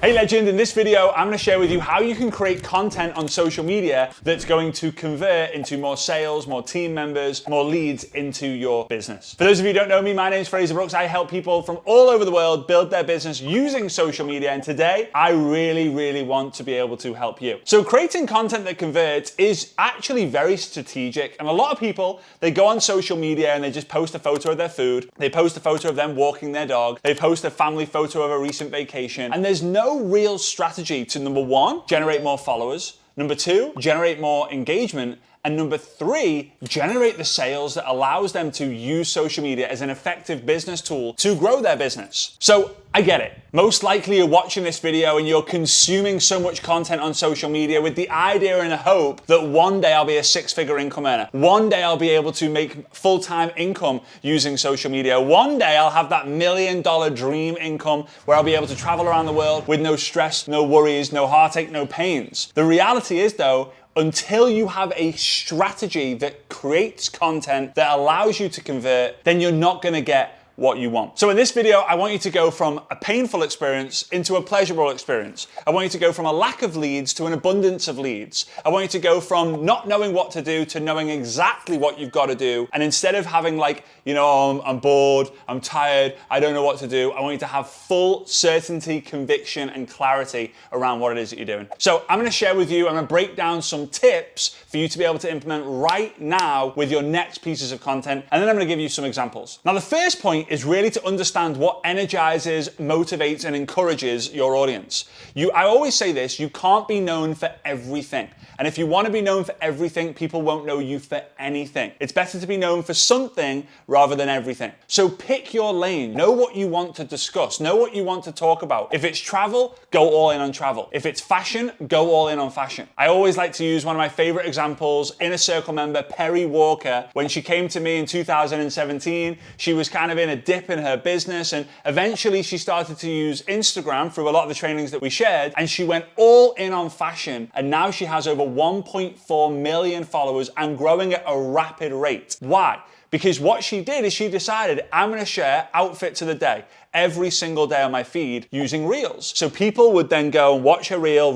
Hey legend, in this video, I'm gonna share with you how you can create content on social media that's going to convert into more sales, more team members, more leads into your business. For those of you who don't know me, my name is Fraser Brooks. I help people from all over the world build their business using social media. And today, I really want to be able to help you. So creating content that converts is actually very strategic. And a lot of people, they go on social media and they just post a photo of their food. They post a photo of them walking their dog. They post a family photo of a recent vacation. And there's no real strategy to, number one, generate more followers. Number two, generate more engagement. And number three, generate the sales that allows them to use social media as an effective business tool to grow their business. So I get it. Most likely you're watching this video and you're consuming so much content on social media with the idea and the hope that one day I'll be a six-figure income earner. One day I'll be able to make full-time income using social media. One day I'll have that $1 million dream income where I'll be able to travel around the world with no stress, no worries, no heartache, no pains. The reality is though, until you have a strategy that creates content that allows you to convert, then you're not gonna get what you want. So in this video, I want you to go from a painful experience into a pleasurable experience. I want you to go from a lack of leads to an abundance of leads. I want you to go from not knowing what to do to knowing exactly what you've got to do. And instead of having like, I'm bored, I'm tired, I don't know what to do, I want you to have full certainty, conviction, and clarity around what it is that you're doing. So I'm gonna share with you, I'm gonna break down some tips for you to be able to implement right now with your next pieces of content. And then I'm gonna give you some examples. Now, the first point is really to understand what energizes, motivates, and encourages your audience. I always say this, you can't be known for everything. And if you want to be known for everything, people won't know you for anything. It's better to be known for something rather than everything. So pick your lane. Know what you want to discuss. Know what you want to talk about. If it's travel, go all in on travel. If it's fashion, go all in on fashion. I always like to use one of my favorite examples, Inner Circle member Perry Walker. When she came to me in 2017, she was kind of in a dip in her business, and eventually she started to use Instagram through a lot of the trainings that we shared, and she went all in on fashion, and now she has over 1.4 million followers and growing at a rapid rate. Why? Because what she did is she decided, I'm gonna share outfits of the day every single day on my feed using Reels. So people would then go and watch her reel.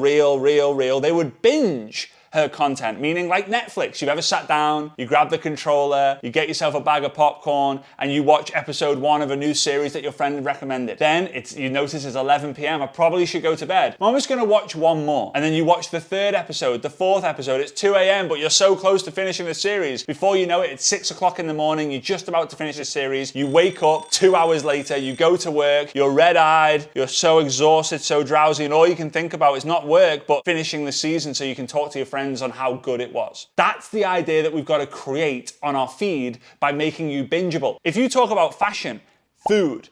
They would binge her content, meaning like Netflix. You've ever sat down, you grab the controller, you get yourself a bag of popcorn, and you watch episode 1 of a new series that your friend recommended. Then you notice it's 11 p.m. I probably should go to bed. I'm just gonna watch one more. And then you watch the 3rd episode, the 4th episode, it's 2 a.m., but you're so close to finishing the series. Before you know it, it's 6 o'clock in the morning, you're just about to finish the series, you wake up 2 hours later, you go to work, you're red-eyed, you're so exhausted, so drowsy, and all you can think about is not work, but finishing the season so you can talk to your friends on how good it was. That's the idea that we've got to create on our feed by making you bingeable. If you talk about fashion, food,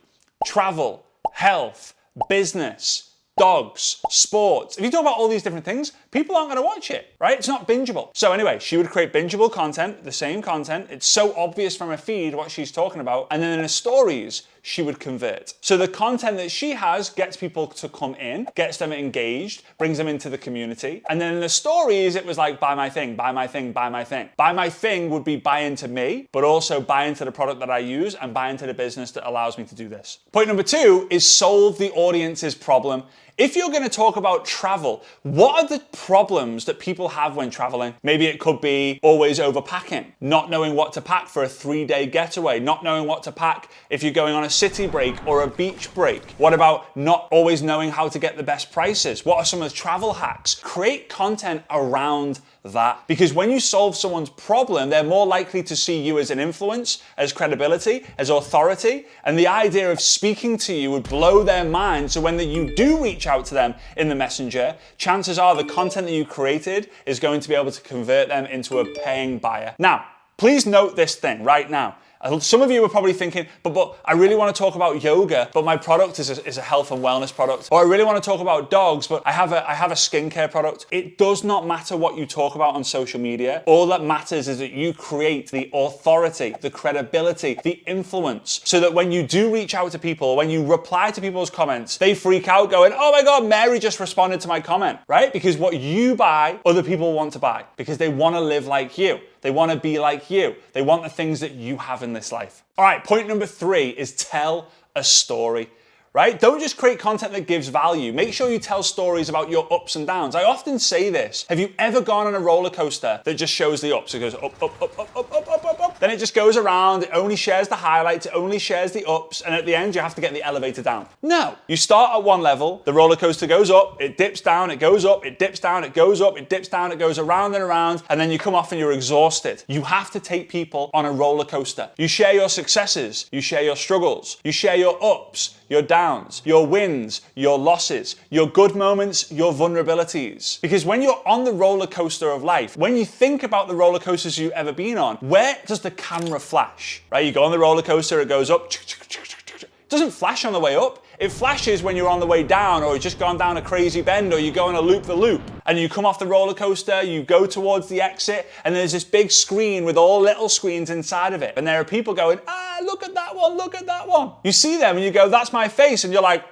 travel, health, business, dogs, sports, if you talk about all these different things, people aren't going to watch it, right? It's not bingeable. So anyway, she would create bingeable content, the same content. It's so obvious from her feed what she's talking about. And then in her stories, she would convert. So the content that she has gets people to come in, gets them engaged, brings them into the community. And then in the stories, it was like, buy my thing, buy my thing, buy my thing. Buy my thing would be buy into me, but also buy into the product that I use and buy into the business that allows me to do this. Point number 2 is solve the audience's problem. If you're going to talk about travel, what are the problems that people have when traveling? Maybe it could be always overpacking, not knowing what to pack for a 3-day getaway, not knowing what to pack if you're going on a city break or a beach break. What about not always knowing how to get the best prices? What are some of the travel hacks? Create content around that, because when you solve someone's problem, they're more likely to see you as an influence, as credibility, as authority, and the idea of speaking to you would blow their mind. So when you do reach out to them in the messenger, chances are the content that you created is going to be able to convert them into a paying buyer. Now, please note this thing right now. Some of you are probably thinking, but I really want to talk about yoga, but my product is a health and wellness product. Or I really want to talk about dogs, but I have a skincare product. It does not matter what you talk about on social media. All that matters is that you create the authority, the credibility, the influence, so that when you do reach out to people, when you reply to people's comments, they freak out going, oh my God, Mary just responded to my comment, right? Because what you buy, other people want to buy because they want to live like you. They want to be like you. They want the things that you have in this life. All right, point number 3 is tell a story. right? Don't just create content that gives value. Make sure you tell stories about your ups and downs. I often say this. Have you ever gone on a roller coaster that just shows the ups? It goes up, up, up, up, up, up, up, up, up. Then it just goes around. It only shares the highlights. It only shares the ups. And at the end, you have to get the elevator down. No. You start at one level. The roller coaster goes up. It dips down. It goes up. It dips down. It goes up. It dips down. It goes around and around. And then you come off and you're exhausted. You have to take people on a roller coaster. You share your successes. You share your struggles. You share your ups, your downs, your wins, your losses, your good moments, your vulnerabilities. Because when you're on the roller coaster of life, when you think about the roller coasters you've ever been on, where does the camera flash? Right? You go on the roller coaster, it goes up. It doesn't flash on the way up. It flashes when you're on the way down, or you've just gone down a crazy bend, or you go on a loop-the-loop, and you come off the roller coaster, you go towards the exit, and there's this big screen with all little screens inside of it. And there are people going, look at that one, look at that one. You see them and you go, that's my face, and you're like,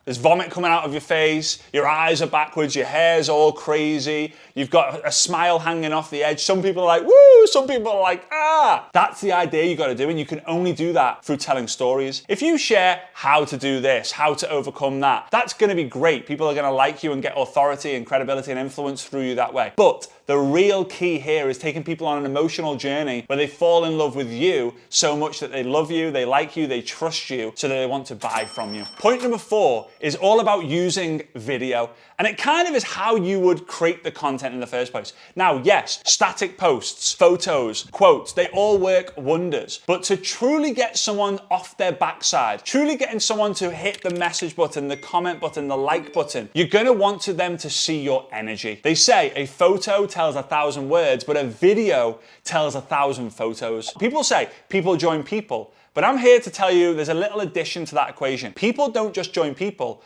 there's vomit coming out of your face, your eyes are backwards, your hair's all crazy, you've got a smile hanging off the edge. Some people are like, woo, some people are like, ah. That's the idea you gotta do, and you can only do that through telling stories. If you share how to do this, how to overcome that, that's gonna be great. People are gonna like you and get authority and credibility and influence through you that way. But the real key here is taking people on an emotional journey where they fall in love with you so much that they love you, they like you, they trust you, so that they want to buy from you. Point number 4 is all about using video. And it kind of is how you would create the content in the first place. Now, yes, static posts, photos, quotes, they all work wonders. But to truly get someone off their backside, truly getting someone to hit the message button, the comment button, the like button, you're gonna want them to see your energy. They say a photo tells 1,000 words, but a video tells 1,000 photos. People say people join people. But I'm here to tell you there's a little addition to that equation. People don't just join people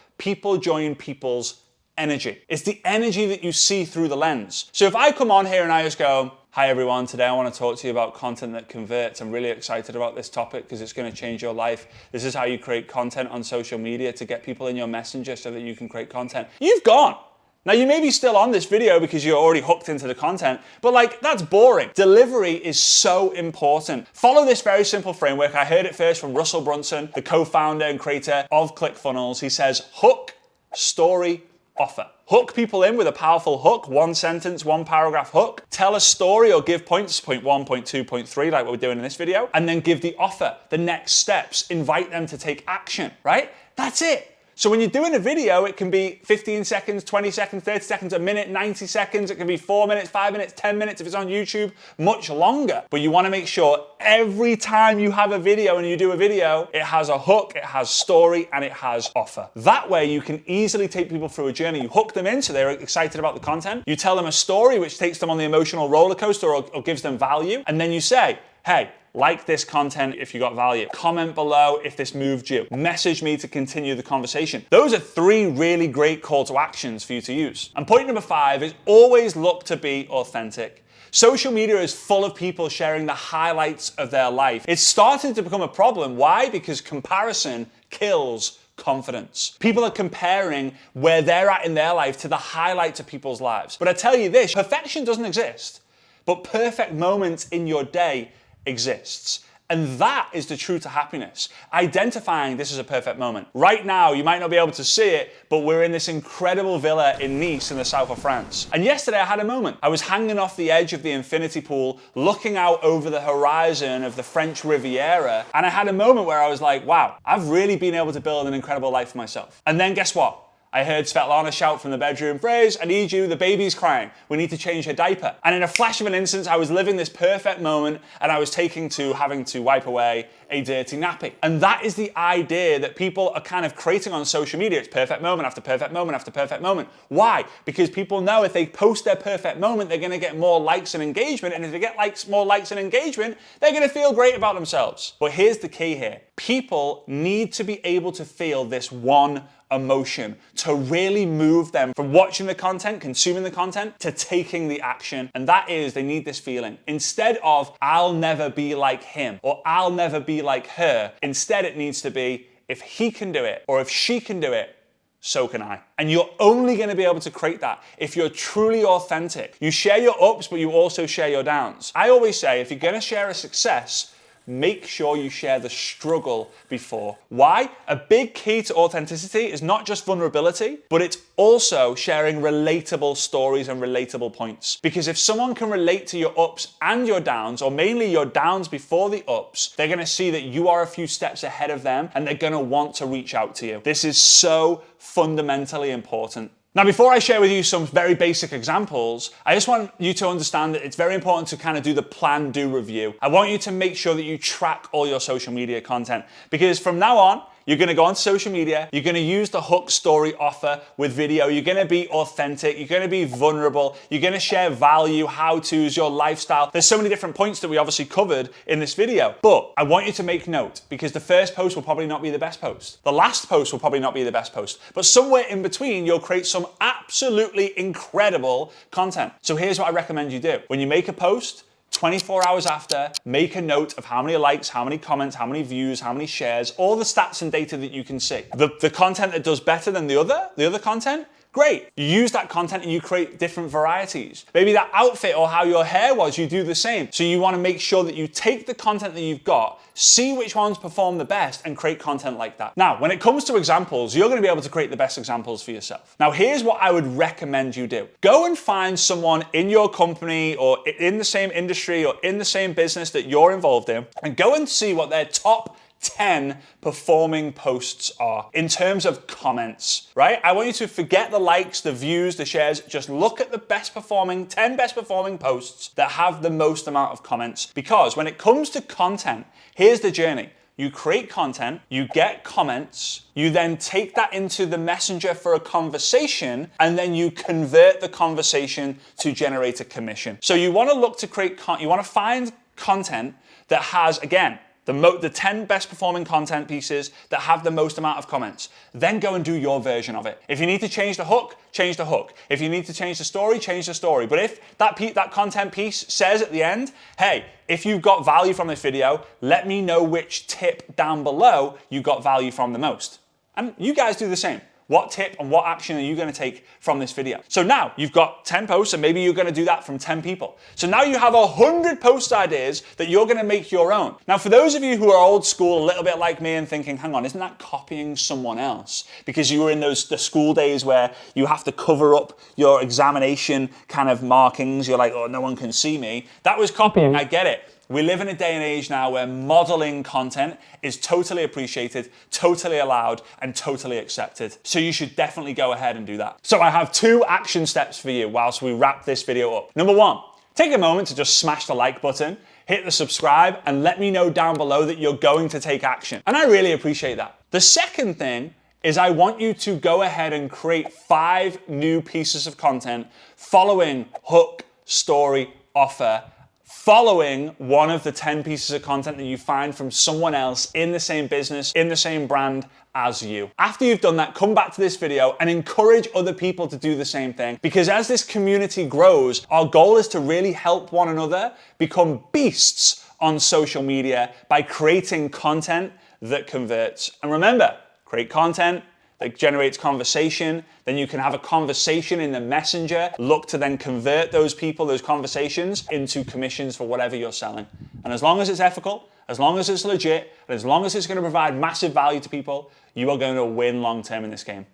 join people's energy. It's the energy that you see through the lens. So if I come on here and I just go, hi everyone, today I want to talk to you about content that converts. I'm really excited about this topic because it's going to change your life. This is how you create content on social media to get people in your messenger so that you can create content. You've gone. Now you may be still on this video because you're already hooked into the content, but like that's boring. Delivery is so important. Follow this very simple framework. I heard it first from Russell Brunson, the co-founder and creator of ClickFunnels. He says, hook, story, offer. Hook people in with a powerful hook, one sentence, one paragraph hook. Tell a story or give points, point 1, point 2, point 3, like what we're doing in this video, and then give the offer, the next steps, invite them to take action, right? That's it. So when you're doing a video, it can be 15 seconds, 20 seconds, 30 seconds, a minute, 90 seconds. It can be 4 minutes, 5 minutes, 10 minutes if it's on YouTube, much longer. But you want to make sure every time you have a video and you do a video, it has a hook, it has story, and it has offer. That way you can easily take people through a journey. You hook them in so they're excited about the content. You tell them a story which takes them on the emotional roller coaster or gives them value. And then you say, hey, like this content if you got value. Comment below if this moved you. Message me to continue the conversation. Those are 3 really great call to actions for you to use. And point number 5 is always look to be authentic. Social media is full of people sharing the highlights of their life. It's starting to become a problem. Why? Because comparison kills confidence. People are comparing where they're at in their life to the highlights of people's lives. But I tell you this, perfection doesn't exist, but perfect moments in your day exists. And that is the truth to happiness. Identifying this is a perfect moment. Right now, you might not be able to see it, but we're in this incredible villa in Nice in the south of France. And yesterday I had a moment. I was hanging off the edge of the infinity pool, looking out over the horizon of the French Riviera. And I had a moment where I was like, wow, I've really been able to build an incredible life for myself. And then guess what? I heard Svetlana shout from the bedroom, Fraze, I need you, the baby's crying. We need to change her diaper. And in a flash of an instant, I was living this perfect moment and I was taking to having to wipe away a dirty nappy. And that is the idea that people are kind of creating on social media. It's perfect moment after perfect moment after perfect moment. Why? Because people know if they post their perfect moment, they're gonna get more likes and engagement. And if they get more likes and engagement, they're gonna feel great about themselves. But here's the key here. People need to be able to feel this one emotion to really move them from watching the content, consuming the content, to taking the action. And that is, they need this feeling. Instead of, I'll never be like him, or I'll never be like her, instead it needs to be, if he can do it, or if she can do it, so can I. And you're only going to be able to create that if you're truly authentic. You share your ups, but you also share your downs. I always say, if you're going to share a success, make sure you share the struggle before. Why? A big key to authenticity is not just vulnerability, but it's also sharing relatable stories and relatable points. Because if someone can relate to your ups and your downs, or mainly your downs before the ups, they're gonna see that you are a few steps ahead of them and they're gonna want to reach out to you. This is so fundamentally important. Now, before I share with you some very basic examples, I just want you to understand that it's very important to kind of do the plan, do, review. I want you to make sure that you track all your social media content, because from now on, you're gonna go on social media, you're gonna use the hook, story, offer with video, you're gonna be authentic, you're gonna be vulnerable, you're gonna share value, how-tos, your lifestyle. There's so many different points that we obviously covered in this video, but I want you to make note, because the first post will probably not be the best post. The last post will probably not be the best post, but somewhere in between, you'll create some absolutely incredible content. So here's what I recommend you do. When you make a post, 24 hours after, make a note of how many likes, how many comments, how many views, how many shares, all the stats and data that you can see. The content that does better than the other content, great. You use that content and you create different varieties. Maybe that outfit or how your hair was, you do the same. So you want to make sure that you take the content that you've got, see which ones perform the best, and create content like that. Now, when it comes to examples, you're going to be able to create the best examples for yourself. Now, here's what I would recommend you do. Go and find someone in your company or in the same industry or in the same business that you're involved in, and go and see what their top 10 performing posts are in terms of comments, right? I want you to forget the likes, the views, the shares. Just look at the 10 best performing posts that have the most amount of comments. Because when it comes to content, here's the journey. You create content, you get comments, you then take that into the messenger for a conversation, and then you convert the conversation to generate a commission. So you want to look to create, you want to find content that has, again, the 10 best performing content pieces that have the most amount of comments. Then go and do your version of it. If you need to change the hook, change the hook. If you need to change the story, change the story. But if that content piece says at the end, hey, if you've got value from this video, let me know which tip down below you got value from the most. And you guys do the same. What tip and what action are you going to take from this video? So now you've got 10 posts, and maybe you're going to do that from 10 people. So now you have 100 post ideas that you're going to make your own. Now, for those of you who are old school, a little bit like me, and thinking, hang on, isn't that copying someone else? Because you were in the school days where you have to cover up your examination kind of markings. You're like, oh, no one can see me. That was copying. I get it. We live in a day and age now where modeling content is totally appreciated, totally allowed, and totally accepted. So you should definitely go ahead and do that. So I have 2 action steps for you whilst we wrap this video up. Number 1, take a moment to just smash the like button, hit the subscribe, and let me know down below that you're going to take action. And I really appreciate that. The second thing is I want you to go ahead and create 5 new pieces of content following hook, story, offer, following one of the 10 pieces of content that you find from someone else in the same business, in the same brand as you. After you've done that, come back to this video and encourage other people to do the same thing. Because as this community grows, our goal is to really help one another become beasts on social media by creating content that converts. And remember, create content that generates conversation, then you can have a conversation in the messenger, look to then convert those people, those conversations, into commissions for whatever you're selling. And as long as it's ethical, as long as it's legit, and as long as it's gonna provide massive value to people, you are going to win long term in this game.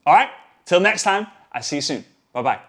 All right, till next time, I see you soon. Bye-bye.